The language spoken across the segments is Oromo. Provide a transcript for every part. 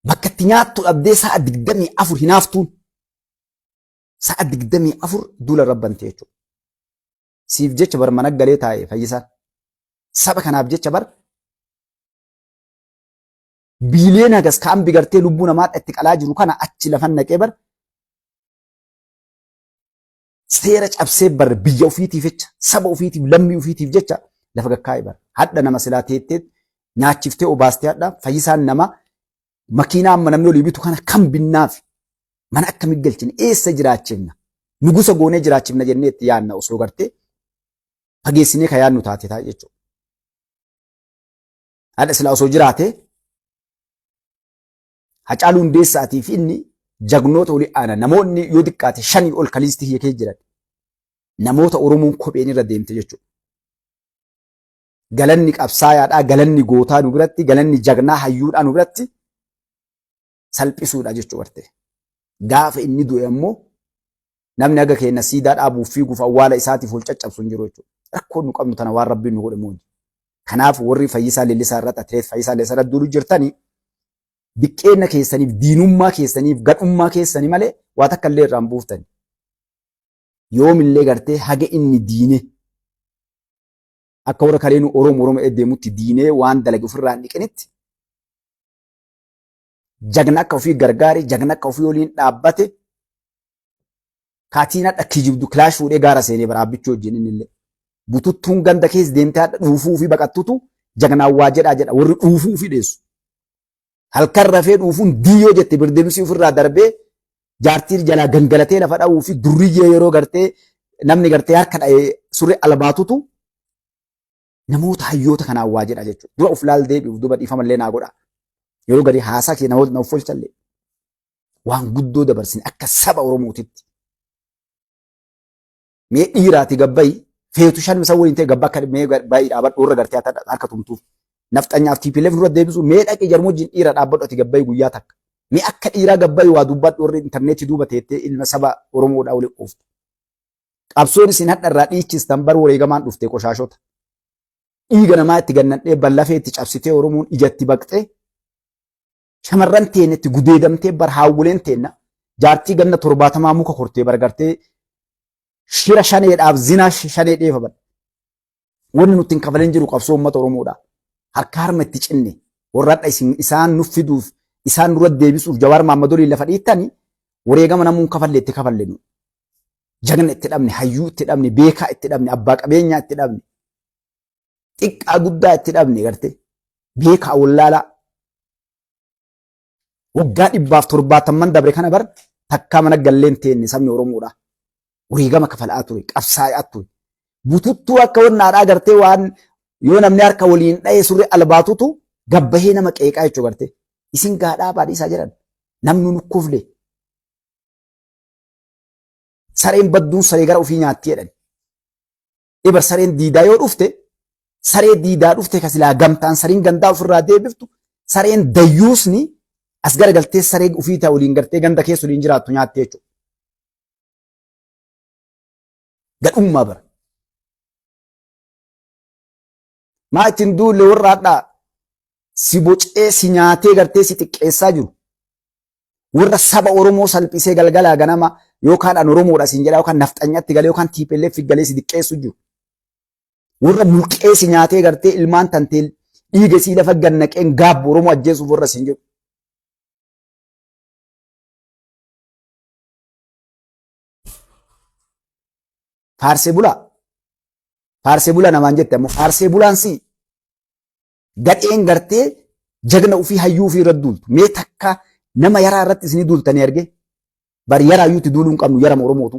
bakka itti nyaattu dhabdee sa'a 24 hinaaftuun. Sa'a 24 duula rabbante jechuudha. Siif jecha bar mana galee taa'e Fayyisaan. Saba kanaaf jecha bar biiliyoona hagas kaan bigartee lubbuu namaa itti qalaa jiru kana achi lafan naqee bar seera cabsee bar biyya ofiitiif jecha saba ofiitiif lammii ofiitiif jecha lafa gakkaa'e bar hadha nama silaa teettee nyaachiftee obaastee hadha Fayyisaan nama makiinaa amma namni olii bitu kana kan binnaaf mana akkamii galchine eessa jiraachifna nugusa goonee jiraachifna jennee itti yaadna osoo gartee fageessinee ka yaadnu taate taa'e jechuudha. Hadha silaa osoo jiraate Hacaaluu Hundeessaatii fi inni jagnoota olii aanaa namoonni yoo xiqqaate 5 ol kaliistii hiikee jiran namoota Oromoon kopheen irra deemte jechuudha. Galanni qabsaayaadhaa, galanni gootaa nu biratti, galanni jagnaa hayyuudhaa nu biratti salphisuudha jechuudha bartee. Gaafa inni du'e ammoo namni aga keenya siidaa dhaabuuf fiiguuf awwaala isaatiif ol caccabsu hin jiru jechuudha. Rakkoon nu qabnu tana waan rabbiin nu godhe moo. Kanaaf warri Fayyisaa Leellisaa irratti atileet Fayyisaa Leellisaa irratti duulu jirtanii diqqeenna keessaniif diinummaa keessaniif gadhummaa keessanii malee waa takka illee irraan buuftani. Yoomillee gartee haga inni diine akka warra kaleenu Oromoo deemutti diinee waan dalage ofirraa hin dhiqinitti jagna akka ofii gargaare jagna akka ofii waliin dhaabbate kaatiin hadha kijibdu kilaash fuudhee gaara seenee baraabbichuu wajjin innillee bututtuun ganda keessa deemtee hadha dhuufuu fi baqattutu jagnaan waa jedha warri dhuufuu fi dheessu. Halkan rafee dhuufuun diyyoo jette birdeemsi ofirraa darbee jaartiin jalaa gangalatee lafa dha'uu fi durriyyee yeroo gartee namni gartee harka dha'ee surree albaatutu namoota hayyoota kanaan waa jedha jechuudha. Dura of laal deebi'uuf duba dhiifamallee naa godha. Yeroo gadi haasaa kee namoota na uffolchallee waan guddoo dabarsine akka saba Oromootitti. Mee dhiiraati gabbayi feetu shan misa waliin ta'e gabbaa akka mee baay'ee dhaabadhu irra gartee harka tumtuuf. Nafxanyaaf TPLF nurra deebisu mee dhaqee jarmoojjiin dhiira dhaabbadhu ati gabbayi guyyaa takka. Mee akka dhiiraa gabbayi waa dubbadhu warri intarneetii duuba teettee ilma saba Oromoodhaa waliin ooftu. Qabsoon isin hadha irraa dhiichistan bar wareegamaan dhuftee qoshaashota. Dhiiga namaa itti gannadhee ballafee itti cabsitee Oromoon ijatti baqxee shamarran teenetti gudeedamtee bar haawuleen teenna jaartii ganna 70 muka kortee bargartee shira shaneedhaaf zinaa shanee dheefaban. Wanni nutti hin kafaleen jiru qabsoo uummata Oromoodhaa. Harka harma itti cinne warra isaan nuuf fiduuf isaan dura deebisuuf Jawaar Maammadolii lafa dhiittanii wareegama namuun kafalle itti kafalle nu. Jagna itti dhabne, hayyuu itti dhabne, beekaa itti dhabne, abbaa qabeenyaa itti dhabne, xiqqaa guddaa itti dhabne gartee beekaa wallaalaa. Waggaa 170 dabre kana bar takkaa mana galleen teenne sabni Oromoodha. Wareegama kafalaa ture, qabsaa'aa ture. Bututtuu akka wannaadhaa gartee waan yoo namni harka waliin dha'ee surree albaatutu gabbahee nama qeeqaa jechuu gartee. Isin gaadhaa baadhiisaa jedhan namni nukkufle. Sareen badduun saree gara ofii nyaatti jedhan. Ibar sareen diidaa yoo dhufte saree diidaa dhufte kasilaa gamtaan sariin gandaa ofirraa deebiftu sareen dayyuusni as garagaltee saree ofii ta'e waliin gartee ganda keessa waliin jiraattu nyaatti jechuudha. Gadhummaa bara. Maa ittiin duulle warra hadhaa si bocee si nyaatee gartee si xiqqeessaa jiru. Warra saba Oromoo salphisee galgalaa ganama yookaan an Oromoodha siin jedhaa yookaan nafxanyatti galee yookaan TPLF galee si xiqqeessu jiru. Warra mulqee si nyaatee gartee ilmaan tantee dhiiga sii lafa gannaqeen gaabbu Oromoo ajjeesuuf warra siin jiru. Faarsee bulaa namaan jette ammoo faarsee bulaan si gadheen gartee jagna ofii hayyuu ofii irratti duultu. Mee takka nama yaraa irratti isinii duultanii argee bari yaraa iyyuutti duuluu hin qabnu yarama Oromootu.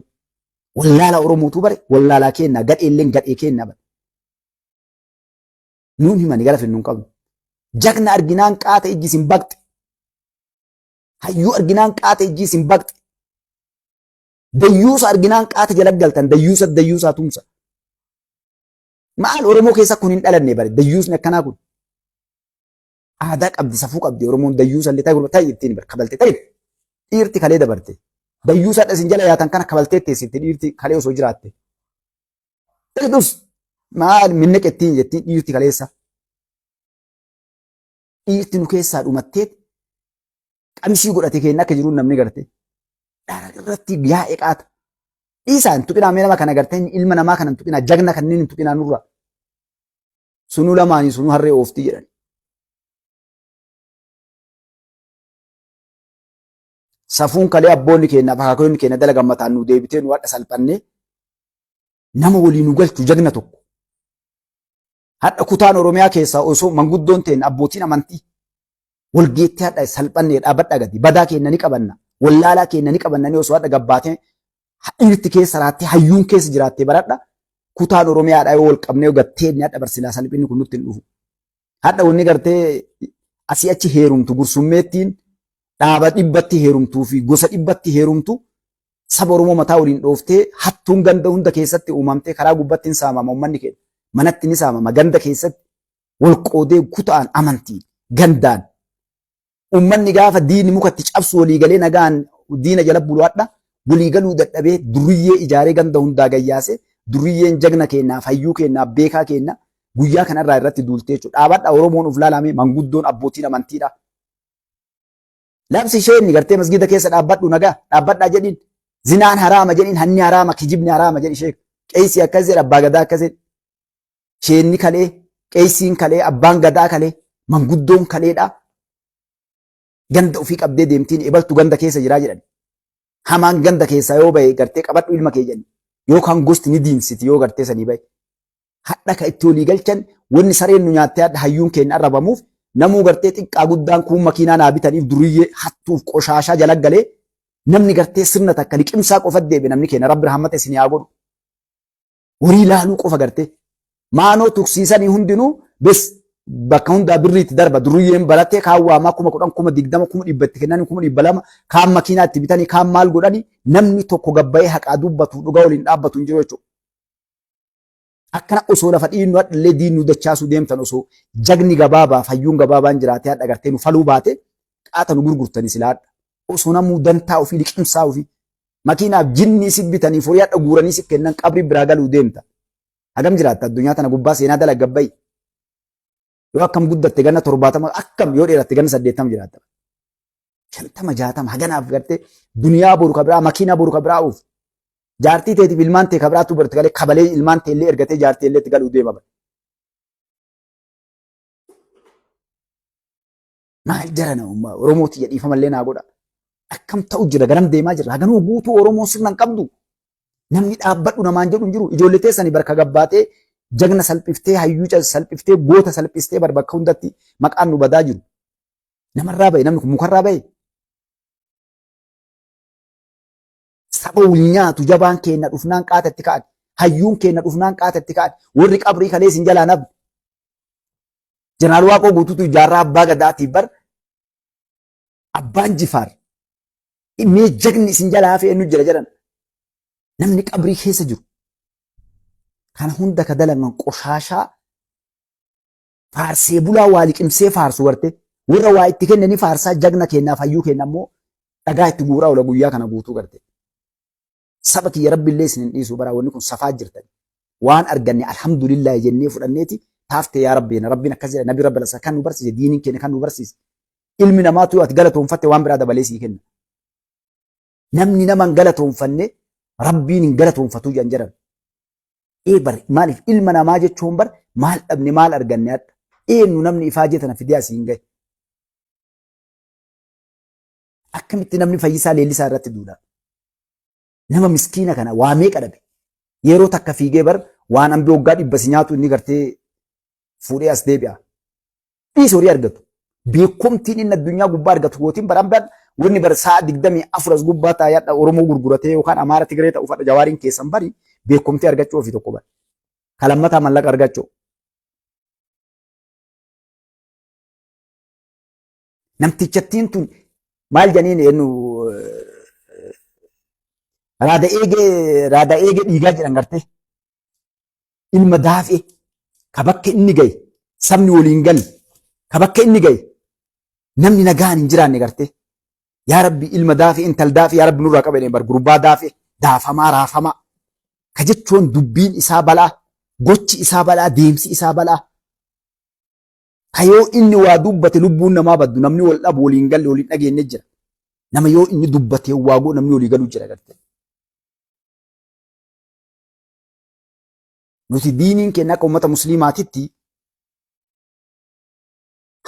Wallaala Oromootu bare wallaalaa keenna gadheelleen gadhee keenna bare. Nuun himani gara finnu hin qabnu. Jagna arginaan qaata ijji isin baqxe. Hayyuu arginaan qaata ijji isin baqxe. Dayyuusa arginaan qaata jala galtan dayyuusaa tumsa. Maal Oromoo keessa kun hin dhalanne bare dayyuusni akkanaa kun. Aadaa qabdi safuu qabdi Oromoon dayyuusa illee ta'e ittiin bare kabaltee ta'e dhiirti kalee dabarte. Dayyuusa dhasin jala yaatan kana kabaltee teessitti dhiirti kalee osoo jiraatte. Ta'edus maal minne qettiin jettiin dhiirti kaleessa. Dhiirti nu keessaa dhumattee qamisii godhate kenna akka jiru namni gartee irratti yaa'e qaata. Dhiisaan tuqinaa mee nama kana gartee ilma namaa kana tuqinaa jagna kanneen hin tuqinaa nurra. Sunuu lamaanii sunuu harree ooftii jedhan. Safuun kalee abboonni keenya akaakayyonni keenya dalagan mataan nu deebitee nu hadha salphannee nama waliin nu galchu jagna tokko. Hadha kutaan Oromiyaa keessaa osoo manguddoon ta'een abbootiin amantii walgeettee hadha salphannee dhaabadha gadi badaa keenya ni qabanna wallaalaa keenya ni qabannanii osoo hadha gabbaatee irti keessa raattee hayyuun keessa jiraattee baradha kutaan Oromiyaadhaa yoo wal qabnee gattee inni hadha barsilaa salphinni kun nutti hin dhufu. Hadha wanni gartee asii achi heerumtu gursummeettiin dhaaba dhibbatti heerumtuu fi gosa dhibbatti heerumtu saba Oromoo mataa waliin dhooftee hattuun ganda hunda keessatti uumamtee karaa gubbatti hin saamama uummanni keenya. Manatti ni saamama ganda keessatti wal qoodee kutaan amantii gandaan uummanni gaafa diini mukatti cabsu walii galee nagaan diina jala buluudhaa walii galuu dadhabee duriyyee ijaaree ganda hundaa gayyaase duriyyeen jagna keenyaaf hayyuu keenyaaf beekaa keenya guyyaa kanarraa irratti duultee jechuudha. Dhaabadha Oromoon of laalame manguddoon abbootiin amantiidha. Labsi ishee inni gartee masgida keessa dhaabbadhu nagaa dhaabbadhaa jedhiin zinaan haraama jedhiin hanni haraama kijibni haraama jedhi ishee qeessi akkas jedha abbaa gadaa akkas jedhi. Sheenni kalee, qeessiin kalee, abbaan gadaa kalee, manguddoon kaleedha. Ganda ofii qabdee deemtiin ebaltu ganda keessa jiraa jedhan. Hamaan ganda keessaa yoo bahe gartee qabadhu ilma kee jedhan. Yookaan gosti ni diinsiti yoo gartee sanii bahe. Hadha ka itti walii galchan wanni sareen nu nyaattee hadha hayyuun keenya arrabamuuf namuu gartee xiqqaa guddaan kun makiinaa naa bitaniif duriyyee hattuuf qoshaashaa jala galee namni gartee sirna takka liqimsaa qofa deebe namni keenya rabbi rahmata isin haa godhu. Horii laaluu qofa gartee. Maanoo tuksiisanii hundinuu bes bakka hundaa birriitti darba duriyyeen barattee kaawwaamaa 10,000 20,000 1,100 kennanii 200 kaan makiinaa itti bitanii kaan maal godhanii namni tokko gabbayee haqaa dubbatu dhugaa waliin dhaabbatu hin jiru jechuudha. Akkana osoo lafa dhiinnu hadhallee diinnu dachaasuu deemtan osoo jagni gabaabaa fayyuun gabaabaan jiraatee hadha gartee nu faluu baate qaata nu gurgurtanii silaadha. Osoo namuu dantaa ofii liqimsaa ofii makiinaaf jinnii si bitanii furii hadha guuranii si kennan qabri biraa galuu deemta. Hagam jiraatta addunyaa tana gubbaa seenaa dalaga gabbayi. Yoo akkam guddatte ganna 70 akkam yoo dheeratte ganna 80 jiraatta. 50 60 haganaaf gartee duniyaa boru kabraa makiinaa boru kabraa uuf. Jaartii teetiif ilmaan tee kabraatu barti galee kabalee ilmaan tee illee ergatee jaartii illee itti galuu deema. Maal jara na ummaa Oromooti jedhiifamallee naa godha. Akkam ta'u jira ganam deemaa jira. Haganuu guutuu Oromoo sirna hin qabdu. Namni dhaabbadhu namaan jedhu hin jiru. Ijoollee teessanii barka gabbaatee jagna salphiftee hayyuu salphiftee goota salphistee bakka hundatti maqaan nu badaa jiru. Namarraa bahe namni kun mukarraa bahe. Saba wal nyaatu jabaan keenya dhufnaan qaatatti ka'an. Hayyuun keenya dhufnaan qaatatti ka'an. Warri qabrii kalee isin jalaa nabde. Jeneraal Waaqoo guutuutu ijaarraa abbaa gadaatiif bar abbaan jifaar. Mee jagni isin jalaa hafee eenyu jira jedhan. Namni qabrii keessa jiru. Kana hunda ka dalagan qoshaashaa faarsee bulaa waa liqimsee faarsu warte. Warra waa itti kennanii faarsaa jagna keenyaaf hayyuu keenya ammoo dhagaa itti guuraa oola guyyaa kana guutuu garte. Saba kiyya rabbiillee isin hin dhiisu bara wanni kun safaa jirtan. Waan arganne alhamdulillah jennee fudhanneeti taaftee yaa rabbiina rabbiin akkas jedha nabi rabbi lasa kan nu barsiise diiniin keenya kan nu barsiise. Ilmi namaatu ati galatoonfatte waan biraa dabalee sii kenna. Namni nama hin galatoonfanne rabbiin hin galatoonfatu jedhan. Maaliif ilma namaa jechuun bar maal dhabne maal arganne adda. Eenyu namni ifaajee tana fidee asii hin gahe. Akkamitti namni fayyisaa leellisaa irratti duudha. Nama miskiina kana waa meeqa dhabe. Yeroo takka fiigee bar waan hambi waggaa 100 nyaatu inni gartee fuudhee as deebi'a. Dhiis horii argatu. Beekumtiin inni addunyaa gubbaa argatu gootiin barambaan wanni bar sa'a 24 as gubbaa taa'ee Oromoo gurguratee yookaan Amaara Tigree ta'uu fadha jawaariin keessan bari beekumtii argachuu ofii tokko bara. Kalammataa mallaqa argachuu. Namtichattiin tun maal janiin eenyu raada eegee dhiigaa jedhan gartee. Ilma daafee ka bakka inni gahe sabni waliin galle ka bakka inni gahe namni nagaan hin jiraanne gartee. Yaa Rabbi ilma daafee intal daafee yaa Rabbi nurraa qabanii bar gurbaa daafee daafamaa raafamaa. Ka jechuun dubbiin isaa balaa gochi isaa balaa deemsi isaa balaa. Kayoo inni waa dubbate lubbuun namaa baddu namni wal dhabu waliin galle waliin dhageenye jira. Nama yoo inni dubbatee waagoo namni olii galuu jira garte. Nuti diiniin keenya akka uummata musliimaatitti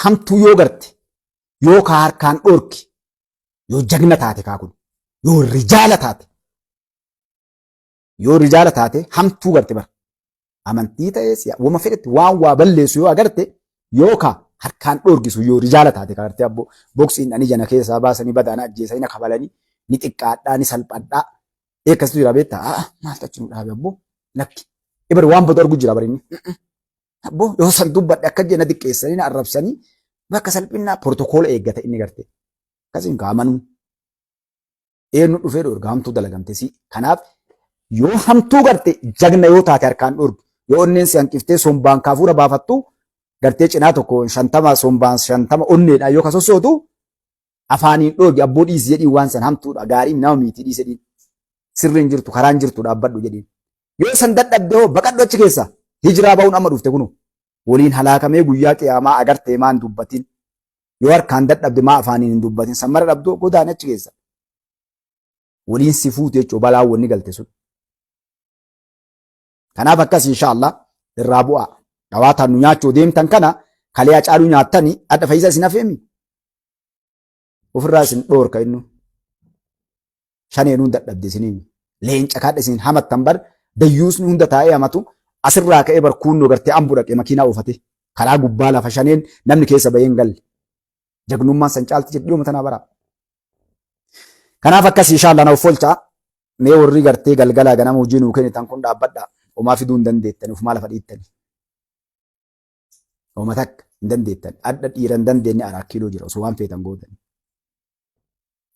hamtuu yoo garte yoo ka harkaan dhorki yoo jagna taate kaakun yoo rijaala taate hamtuu garte bara amantii ta'es wama fedhetti waan waa balleessu yoo agarte yoo ka harkaan dhorgisu yoo rijaala taate kaagarte abbo boksiin ani jana keessaa baasanii badaana ajjeesanii na kabalanii ni xiqqaadhaa ni salphadhaa eekkasitu jira beektaa maal tachi nu dhaabe abbo lakki ibar waan badu argu jira barinni abbo yoo san dubbadhe akka jenna xiqqeessanii na arrabsanii bakka salphinaa protokool eeggata inni garte akkasiin kaamanuu eenyu dhufee dhorga hamtuu dalagamte si kanaaf yoo hamtuu garte jagna yoo taate harkaan dhorgu yoo onneen si hanqiftee sombaan kaafuura baafattu gartee cinaa tokko 50 sombaan 50 onneedha yoo kasossootu afaaniin dhorgi abboo dhiisi jedhiin waan san hamtuudha gaariin nama miitii dhiise dhiin sirriin jirtu karaan jirtu dhaabbadhu jedhiin yoo san dadhabde hoo baqadhu achi keessa hijiraa ba'uun amma dhufte kunu waliin halaakamee guyyaa qiyaamaa agartee maan dubbatin yoo harkaan dadhabde maa afaaniin hin dubbatin san mara dhabdu godaan achi keessa waliin si fuute jechuun balaa wanni galte sun. Kanaaf akkas inshaallah irraa bu'aa dhawaataan nu nyaachuu deemtan kana kalee acaaluu nyaattanii adda fayyisa isin hafeemi ofirraa isin dhoorka innu shaneenuun dadhabde isiniin leenca kaadha isin hamattan bar dayyuusni hunda taa'ee hamatu asirraa ka'ee bar kuunnoo gartee ambuu dhaqee makiinaa oofate karaa gubbaa lafa shaneen namni keessa bahee hin galle jagnummaan san caalti jedhu dhiyooma tanaa baraa. Kanaaf akkas inshaallah na uffolchaa mee warri gartee galgalaa ganama hojii nuu kennitan kun dhaabbadhaa homaa fiduu hin dandeettani ufumaa lafa dhiittani. Homa takka hin dandeettani adda dhiira hin dandeenye araa kiiloo jira osoo waan feetan gootani.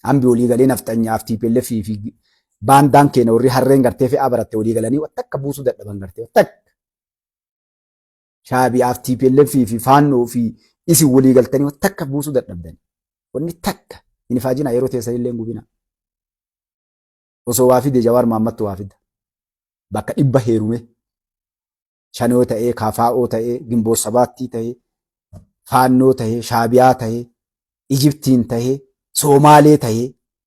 Hambi olii galee nafxanyaaf TPLF fi baandaan keenya warri harreen gartee fe'aa baratte olii galanii wattakka buusuu dadhaban gartee wattakka. Shaabiyaaf TPLF fi faannoo fi isin walii galtanii wattakka buusuu dadhabdani. Wanni takka hin faajina yeroo teessan illee gubina. Osoo waa fide Jawaar Maammattu waa fida. Bakka 100 heerume. Shanoo ta'ee, Kaafaa'oo ta'ee, Gimboo Sabaattii ta'ee, Faannoo ta'ee, Shaabiyaa ta'ee, Ijiptiin ta'ee, Soomaalee ta'ee,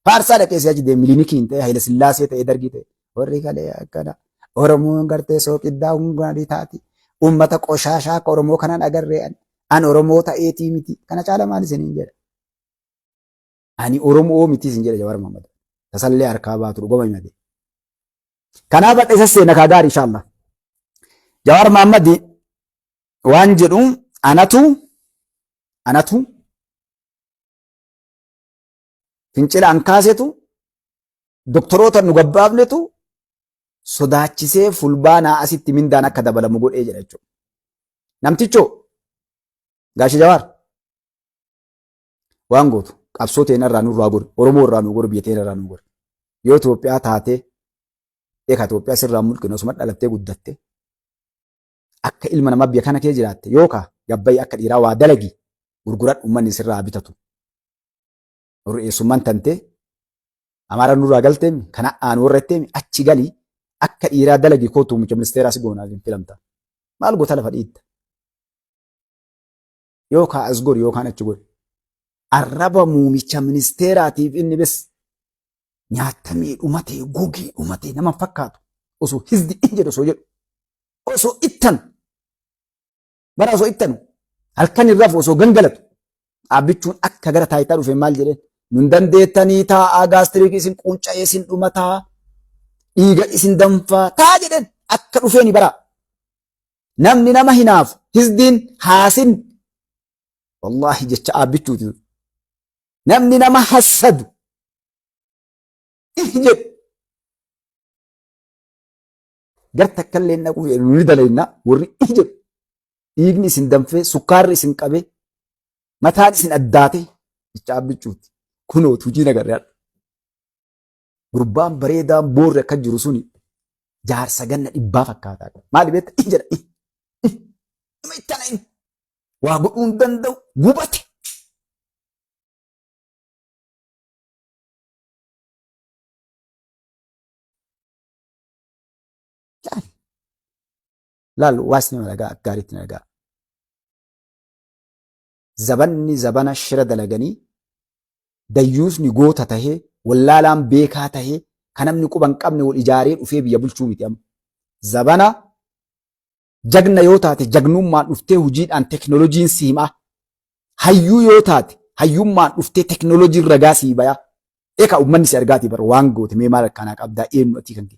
Faarsaa dhaqee si achi deemu Miliinikiin ta'ee, Hayila Sillaasee ta'ee, Dargii ta'ee. Warri galee akkana Oromoon gartee sooqiddaa hundaanii taati. Uummata qoshaashaa akka Oromoo kanaan agarree an Oromoo ta'eetii miti. Kana caala maal isiniin jedha? Ani Oromoo miti isin jedha Jawaar Maammat. Tasallee harkaa baatu dhugoma himate. Kanaaf badha isa seena kaa gaarii inshaallah. Jawaar Maammat waan jedhu anatu fincila an kaasetu doktoroota nu gabbaafnetu sodaachisee fulbaanaa asitti mindaan akka dabalamu godhee jedha jechuudha. Namtichoo Gaashi Jawaar waan gootu qabsoo teena irraa nurraa gori Oromoo irraa nu gori biyya teena irraa nu gori yoo Itoophiyaa taatee eeka Itoophiyaa sirraa mulqinu osuma dhalattee guddatte akka ilma namaa biyya kana kee jiraatte yookaan gabbayyi akka dhiiraa waa dalagi gurguradhu uummanni sirraa bitatu. Eessummaan tantee Amaara nurraa galteemi kana aanu warretteemi achi galii akka dhiiraa dalagi kootu muummicha ministeeraa si goonaa filamta. Maal goota lafa dhiitta? Yookaan as gori yookaan achi gori. Arraba muummicha ministeeraatiif inni bes nyaatamee dhumatee gogee dhumatee nama fakkaatu osoo hizdi in jedhu osoo jedhu osoo ittan bara osoo ittanu halkan irraaf osoo gangalatu dhaabbichuun akka gara taayitaa dhufe maal jedheen nun dandeettanii taa'aa gaastiriik isin qunca'ee isin dhumataa dhiiga isin danfaa taa jedheen akka dhufeeni bara namni nama hinaafu hizdiin haasin wallaahi jecha dhaabbichuuti namni nama hassadu jedhu garta akkallee naquu ni dalayna warri jedhu dhiigni isin danfee sukkaarri isin qabee mataan isin addaate jecha dhaabbichuuti kunoo hojii nagarraadha. Gurbaan bareedaan boorri akka jiru suni jaarsa ganna 100 fakkaataa maali beekta jedha nama ittana inni waa godhuu hin danda'u gubate. Laal waasni malagaa gaariitti nagaa. Zabanni zabana shira dalaganii dayyuusni goota tahee wallaalaan beekaa tahee kan namni quba hin qabne wal ijaaree dhufee biyya bulchuu miti amma. Zabana jagna yoo taate jagnummaan dhuftee hojiidhaan teknooloojiin si himaa. Hayyuu yoo taate hayyummaan dhuftee teknooloojiin ragaa si bayaa. Eka uummanni si argaati bara waan goote mee maal akkanaa qabdaa eenyu ati kan